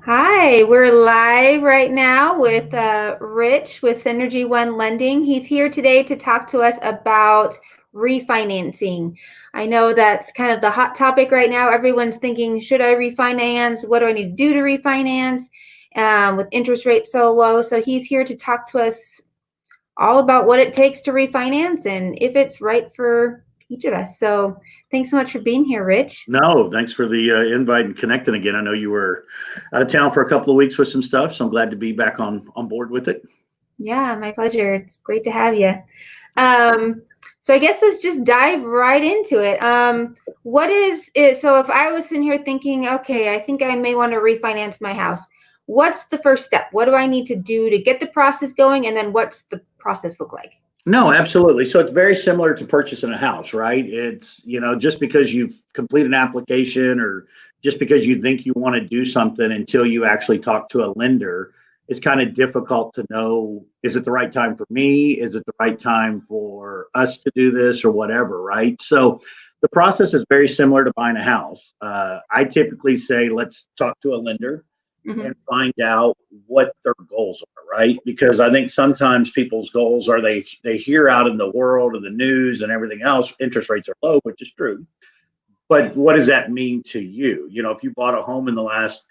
Hi, we're live right now with Rich with Synergy One Lending. He's here today to talk to us about refinancing. I know that's kind of the hot topic right now. Everyone's thinking, should I refinance? What do I need to do to refinance with interest rates so low? So he's here to talk to us all about what it takes to refinance and if it's right for each of us. So thanks so much for being here, Rich. No, thanks for the invite and connecting again. I know you were out of town for a couple of weeks with some stuff, so I'm glad to be back on board with it. Yeah, my pleasure. It's great to have you. So I guess let's just dive right into it. What is it? So if I was sitting here thinking, okay, I think I may want to refinance my house, what's the first step? What do I need to do to get the process going? And then what's the process look like? No, absolutely. So it's very similar to purchasing a house, right? It's, just because you've completed an application or just because you think you want to do something until you actually talk to a lender, it's kind of difficult to know, is it the right time for me? Is it the right time for us to do this or whatever, right? So the process is very similar to buying a house. I typically say, let's talk to a lender and find out what their goals are, right? Because I think sometimes people's goals are they hear out in the world and the news and everything else, interest rates are low, which is true. But what does that mean to you? If you bought a home in the last,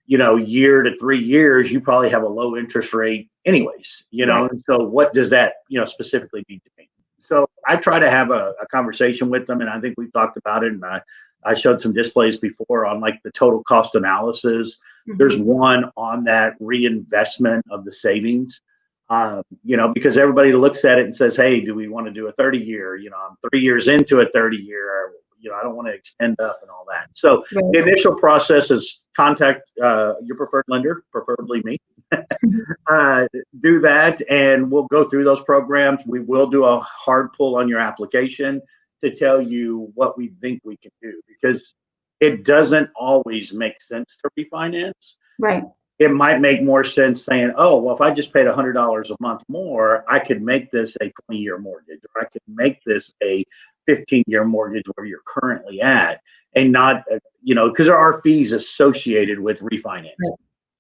year to 3 years, you probably have a low interest rate anyways, Right. and so what does that, specifically mean to me? So I try to have a conversation with them, and I think we've talked about it, and I showed some displays before on like the total cost analysis. There's one on that reinvestment of the savings, because everybody looks at it and says, hey, do we want to do a 30-year? I'm 3 years into a 30-year. I don't want to extend up and all that. So the Right. initial process is contact your preferred lender, preferably me. uh, do that, and we'll go through those programs. We will do a hard pull on your application to tell you what we think we can do, because it doesn't always make sense to refinance. Right. It might make more sense saying, oh, well, if I just paid $100 a month more, I could make this a 20-year mortgage, or I could make this a 15-year mortgage where you're currently at, and not, because there are fees associated with refinancing.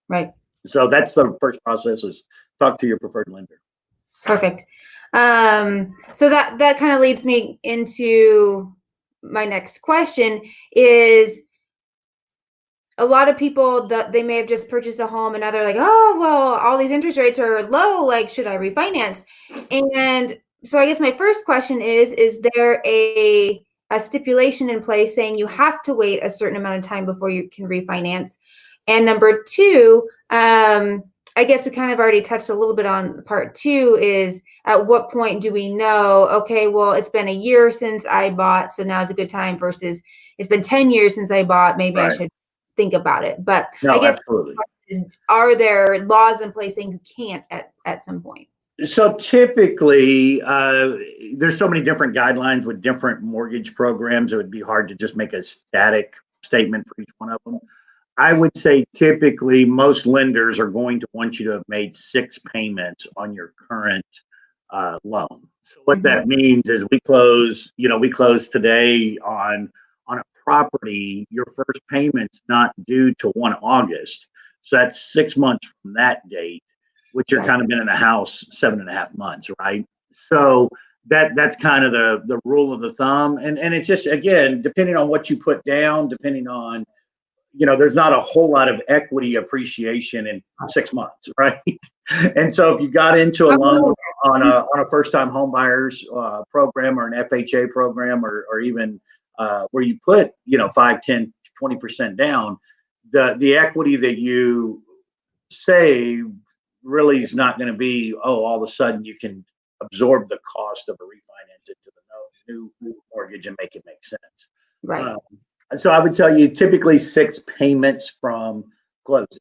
Right. So that's the first process, is talk to your preferred lender. Perfect. So that kind of leads me into my next question is a lot of people that they may have just purchased a home and now they're like, oh, well, all these interest rates are low. Like, should I refinance? And so I guess my first question is there a stipulation in place saying you have to wait a certain amount of time before you can refinance? And number two, I guess we kind of already touched a little bit on part two is at what point do we know, okay, well, it's been a year since I bought, so now is a good time versus it's been 10 years since I bought, maybe I Right. should think about it. But I No, guess absolutely. are there laws in place saying you can't at some point? So typically, there's so many different guidelines with different mortgage programs. It would be hard to just make a static statement for each one of them. I would say typically most lenders are going to want you to have made 6 payments on your current loan. So what that means is we close today on a property. Your first payment's not due to 1 August. So that's 6 months from that date, which you're Right. kind of been in the house 7.5 months, right? So that's kind of the rule of the thumb. And it's just, again, depending on what you put down, depending on, there's not a whole lot of equity appreciation in 6 months, right? And so if you got into a loan Oh, on a first time home buyers program, or an FHA program, or even where you put 5, 10, 20% down, the equity that you save really is not going to be, oh, all of a sudden you can absorb the cost of a refinance into the new mortgage and make it make sense. right. Um, so I would tell you typically 6 payments from closing.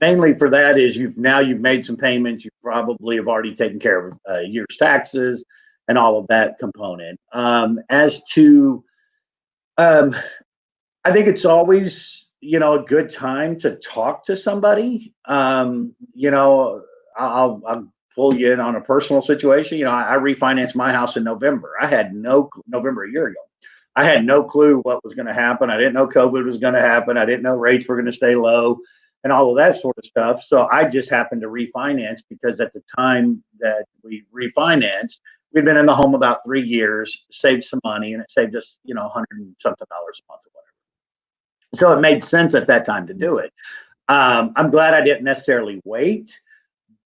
Mainly for that is you've made some payments. You probably have already taken care of year's taxes and all of that component. As to, I think it's always, a good time to talk to somebody. I'll pull you in on a personal situation. I refinanced my house in November. I had no November a year ago. I had no clue what was going to happen. I didn't know COVID was going to happen. I didn't know rates were going to stay low and all of that sort of stuff. So I just happened to refinance because at the time that we refinanced, we'd been in the home about 3 years, saved some money, and it saved us, $100 and something a month or whatever. So it made sense at that time to do it. I'm glad I didn't necessarily wait,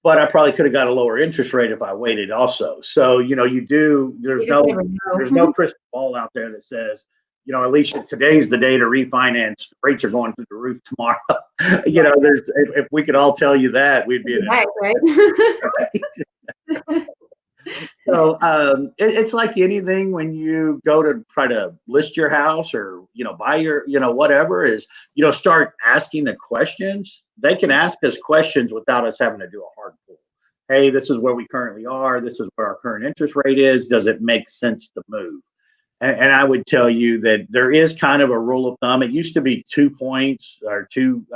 but I probably could have got a lower interest rate if I waited also. So, You just never there's know. no crystal ball out there that says, at least today's the day to refinance. Rates are going through the roof tomorrow. If we could all tell you that, we'd be in a Nice, right? So it's like anything when you go to try to list your house or buy your whatever is start asking the questions. They can ask us questions without us having to do a hard pull. Hey, this is where we currently are. This is where our current interest rate is. Does it make sense to move? And I would tell you that there is kind of a rule of thumb. It used to be 2 points or two.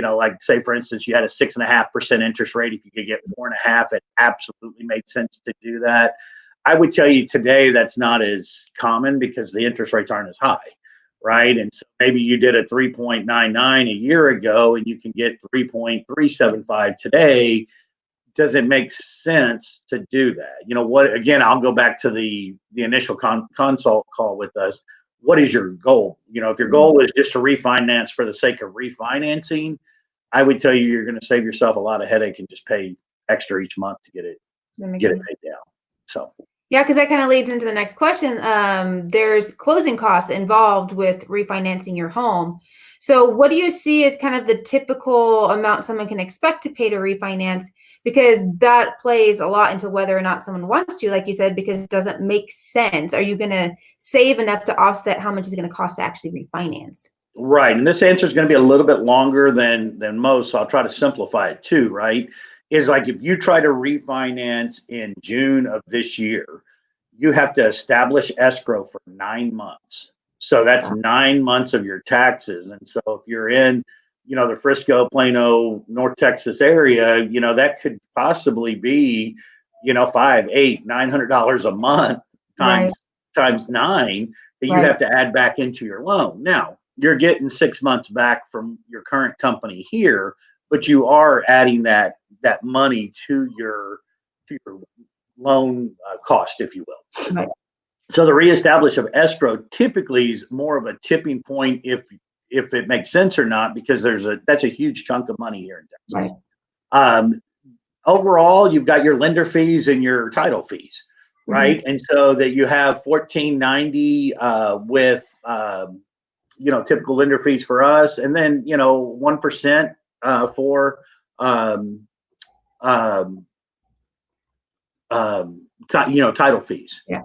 Like say for instance, you had a 6.5% interest rate. If you could get 4.5, it absolutely made sense to do that. I would tell you today that's not as common because the interest rates aren't as high, right? And so maybe you did a 3.99 a year ago and you can get 3.375 today. Does it make sense to do that? What? Again, I'll go back to the initial consult call with us. What is your goal? If your goal is just to refinance for the sake of refinancing, I would tell you you're going to save yourself a lot of headache and just pay extra each month to get it paid down. So yeah, because that kind of leads into the next question. There's closing costs involved with refinancing your home. So what do you see as kind of the typical amount someone can expect to pay to refinance? Because that plays a lot into whether or not someone wants to, like you said, because it doesn't make sense. Are you going to save enough to offset how much it's going to cost to actually refinance? right, and this answer is going to be a little bit longer than most. So I'll try to simplify it too. Right, is like if you try to refinance in June of this year, you have to establish escrow for 9 months. So that's 9 months of your taxes. And so if you're in, the Frisco, Plano, North Texas area, that could possibly be, $500, $800, $900 a month Right. times nine that you have to add back into your loan. Now you're getting 6 months back from your current company here, but you are adding that money to your loan cost, if you will. Right. So the reestablish of escrow typically is more of a tipping point if it makes sense or not, because that's a huge chunk of money here in Texas. Right. Overall, you've got your lender fees and your title fees, right? And so that you have $14.90 with typical lender fees for us, and then 1% for title fees. Yeah.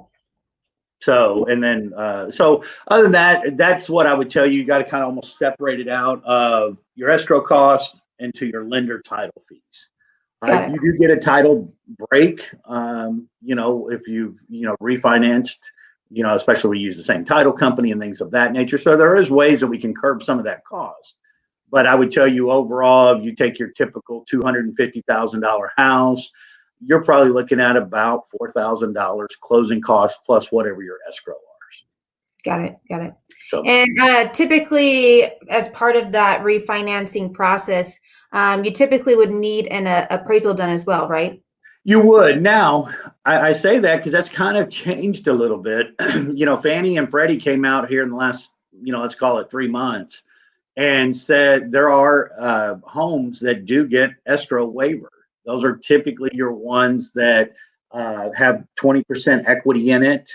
So, and then, so other than that, that's what I would tell you. You got to kind of almost separate it out of your escrow cost into your lender title fees. You do get a title break, if you've, refinanced, especially we use the same title company and things of that nature. So there is ways that we can curb some of that cost. But I would tell you overall, if you take your typical $250,000 house, you're probably looking at about $4,000 closing costs plus whatever your escrow are. Got it. So, and typically, as part of that refinancing process, you typically would need an appraisal done as well, right? You would. Now, I say that because that's kind of changed a little bit. Fannie and Freddie came out here in the last, let's call it 3 months, and said there are homes that do get escrow waiver. Those are typically your ones that have 20% equity in it.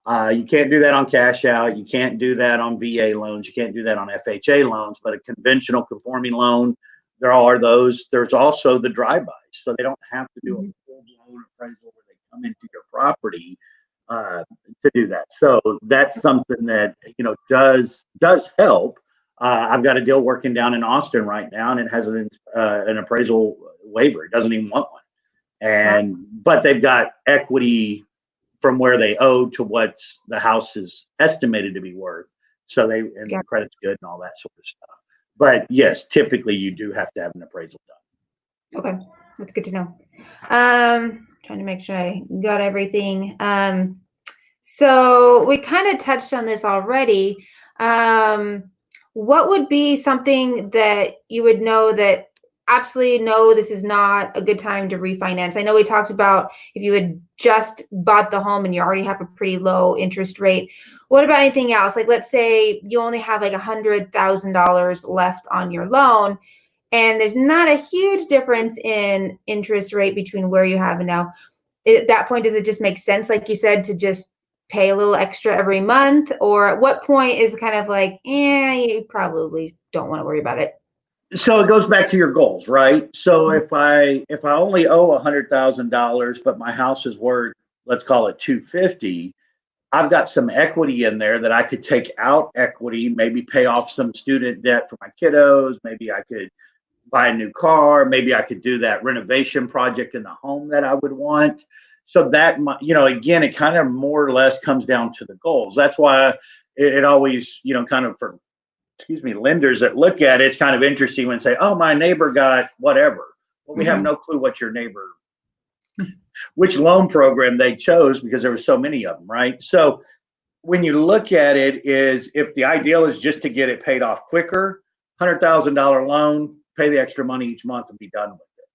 You can't do that on cash out. You can't do that on VA loans. You can't do that on FHA loans, but a conventional conforming loan, there are those. There's also the drive-bys. So they don't have to do a full-blown appraisal where they come into your property to do that. So that's something that, does help. I've got a deal working down in Austin right now, and it has an appraisal waiver. It doesn't even want one, but they've got equity from where they owe to what the house is estimated to be worth. So the credit's good and all that sort of stuff. But yes, typically you do have to have an appraisal done. Okay, that's good to know. Trying to make sure I got everything. So we kind of touched on this already. Um, what would be something that you would know that absolutely no, this is not a good time to refinance? I know we talked about if you had just bought the home and you already have a pretty low interest rate. What about anything else? Like, let's say you only have like $100,000 left on your loan, and there's not a huge difference in interest rate between where you have and now. At that point, does it just make sense, like you said, to just pay a little extra every month? Or at what point is kind of like, you probably don't want to worry about it? So it goes back to your goals, right? So Mhm. if I only owe $100,000, but my house is worth, let's call it 250, I've got some equity in there that I could take out equity, maybe pay off some student debt for my kiddos. Maybe I could buy a new car. Maybe I could do that renovation project in the home that I would want. So that, again, it kind of more or less comes down to the goals. That's why it always, kind of for, excuse me, lenders that look at it, it's kind of interesting when say, oh, my neighbor got whatever. Well, we have Mhm. no clue what your neighbor, which loan program they chose because there were so many of them, right? So when you look at it, is if the ideal is just to get it paid off quicker, $100,000 loan, pay the extra money each month and be done with it,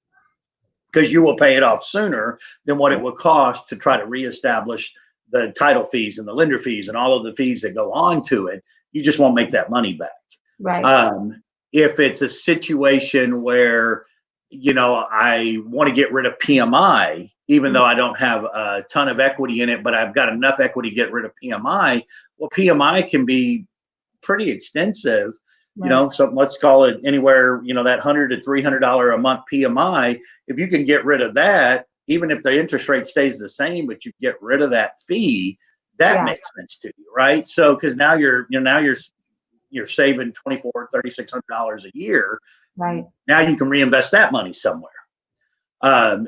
because you will pay it off sooner than what it will cost to try to reestablish the title fees and the lender fees and all of the fees that go on to it. You just won't make that money back. Right. Um, if it's a situation where, I want to get rid of PMI, even Mhm. though I don't have a ton of equity in it, but I've got enough equity to get rid of PMI. Well, PMI can be pretty extensive. Right. So let's call it anywhere, that $100 to $300 a month PMI. If you can get rid of that, even if the interest rate stays the same, but you get rid of that fee, that Yeah. makes sense to you, right? So because now you're saving $2,400, $3,600 a year. Right. Now you can reinvest that money somewhere.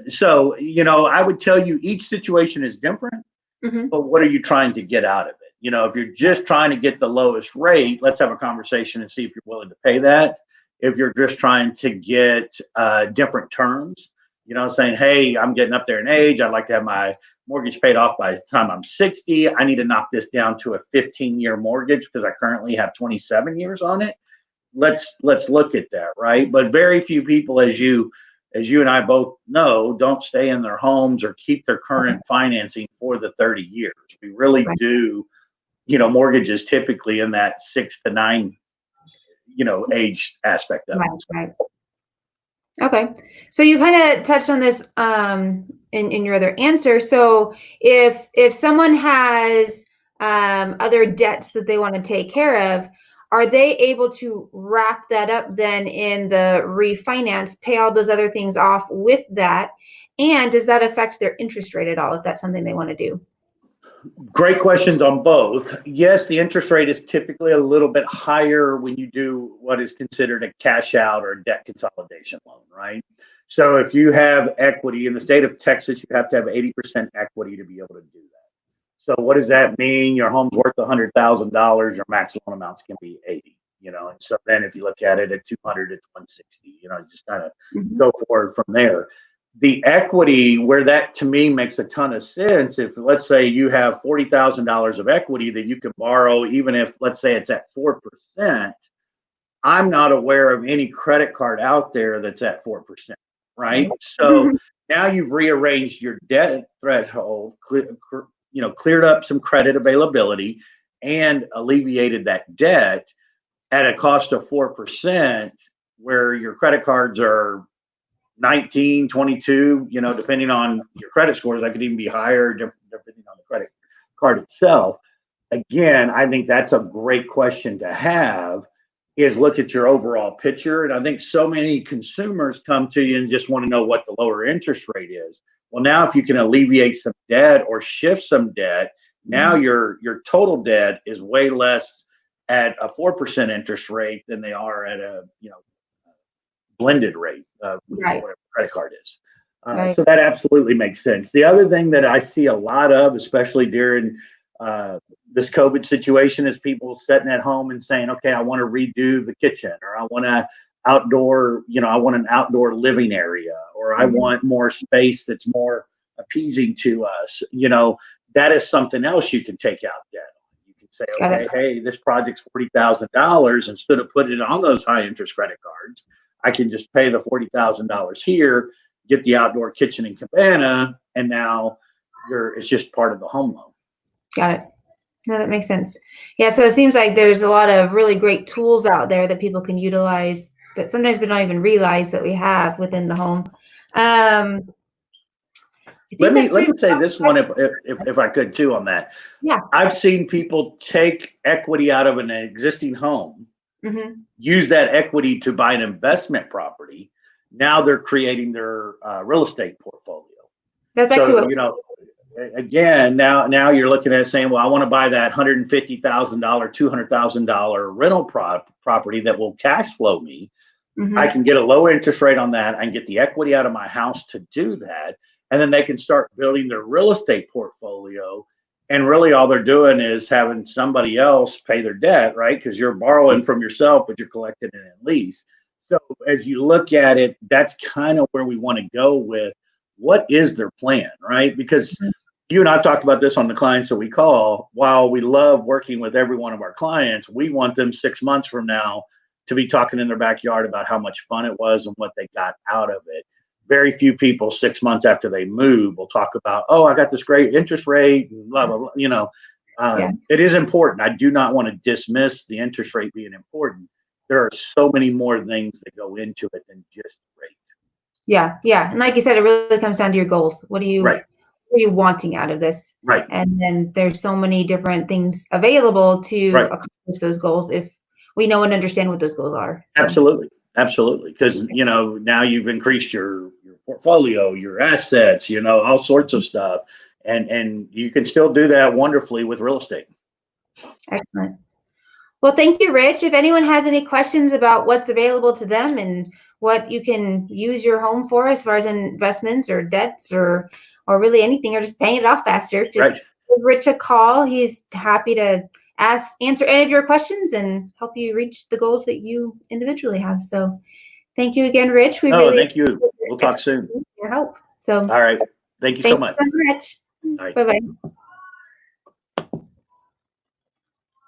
So I would tell you each situation is different, Hmm. but what are you trying to get out of it? If you're just trying to get the lowest rate, let's have a conversation and see if you're willing to pay that. If you're just trying to get different terms, saying, hey, I'm getting up there in age. I'd like to have my mortgage paid off by the time I'm 60. I need to knock this down to a 15-year mortgage because I currently have 27 years on it. Let's look at that, right? But very few people, as you and I both know, don't stay in their homes or keep their current financing for the 30 years. We really Right. do, mortgages typically in that 6 to 9, age aspect of Right. it. Right. Okay. So you kind of touched on this in your other answer. So if someone has other debts that they want to take care of, are they able to wrap that up then in the refinance, pay all those other things off with that? And does that affect their interest rate at all if that's something they want to do? Great questions on both. Yes, the interest rate is typically a little bit higher when you do what is considered a cash out or a debt consolidation loan, right? So if you have equity in the state of Texas, you have to have 80% equity to be able to do that. So what does that mean? Your home's worth $100,000, your max loan amounts can be 80, and so then if you look at it at 200 to 160, just kind of Mhm. go forward from there. The equity, where that to me makes a ton of sense, if let's say you have $40,000 of equity that you can borrow, even if let's say it's at 4%, I'm not aware of any credit card out there that's at 4%, right? So now you've rearranged your debt threshold, cleared up some credit availability and alleviated that debt at a cost of 4%, where your credit cards are 19, 22, depending on your credit scores. That could even be higher depending on the credit card itself. Again, I think that's a great question to have, is look at your overall picture. And I think so many consumers come to you and just want to know what the lower interest rate is. Well, now if you can alleviate some debt or shift some debt, now Mhm. your total debt is way less at a 4% interest rate than they are at a blended rate, Right. whatever credit card is. Right. So that absolutely makes sense. The other thing that I see a lot of, especially during this COVID situation, is people sitting at home and saying, "Okay, I want to redo the kitchen, or I want I want an outdoor living area, or I Mhm. want more space that's more appeasing to us." that is something else you can take out debt. You can say, Got okay, it. hey, this project's $40,000. Instead of putting it on those high interest credit cards, I can just pay the $40,000 here, get the outdoor kitchen and cabana, and now it's just part of the home loan. Got it. No, that makes sense. Yeah, so it seems like there's a lot of really great tools out there that people can utilize that sometimes we don't even realize that we have within the home. I Let think me that's pretty say this one if I could too on that. Yeah. I've seen people take equity out of an existing home, use that equity to buy an investment property. Now they're creating their real estate portfolio. That's actually So, what you know, again, now you're looking at saying, well, I want to buy that $150,000, $200,000 rental property that will cash flow me. I can get a low interest rate on that. I can get the equity out of my house to do that. And then they can start building their real estate portfolio. And really all they're doing is having somebody else pay their debt, right? Because you're borrowing from yourself, but you're collecting it in lease. So as you look at it, that's kind of where we want to go with what is their plan, right? Because you and I've talked about this on the clients that we call. While we love working with every one of our clients, we want them 6 months from now to be talking in their backyard about how much fun it was and what they got out of it. Very few people 6 months after they move will talk about, oh, I got this great interest rate, and blah, blah, blah. You know, it is important. I do not want to dismiss the interest rate being important. There are so many more things that go into it than just rate. Yeah, yeah. And like you said, it really comes down to your goals. What are you wanting out of this? Right. And then there's so many different things available to accomplish those goals if we know and understand what those goals are. So. Absolutely. Because, you know, now you've increased your portfolio, your assets, you know, all sorts of stuff. And you can still do that wonderfully with real estate. Excellent. Well, thank you, Rich. If anyone has any questions about what's available to them and what you can use your home for as far as investments or debts or really anything, or just paying it off faster, just give Rich a call. He's happy to answer any of your questions and help you reach the goals that you individually have. So thank you again, Rich. We really thank you. We'll talk soon. Your help. So all right. Thank you so much. Thank you so much. All right. Bye-bye.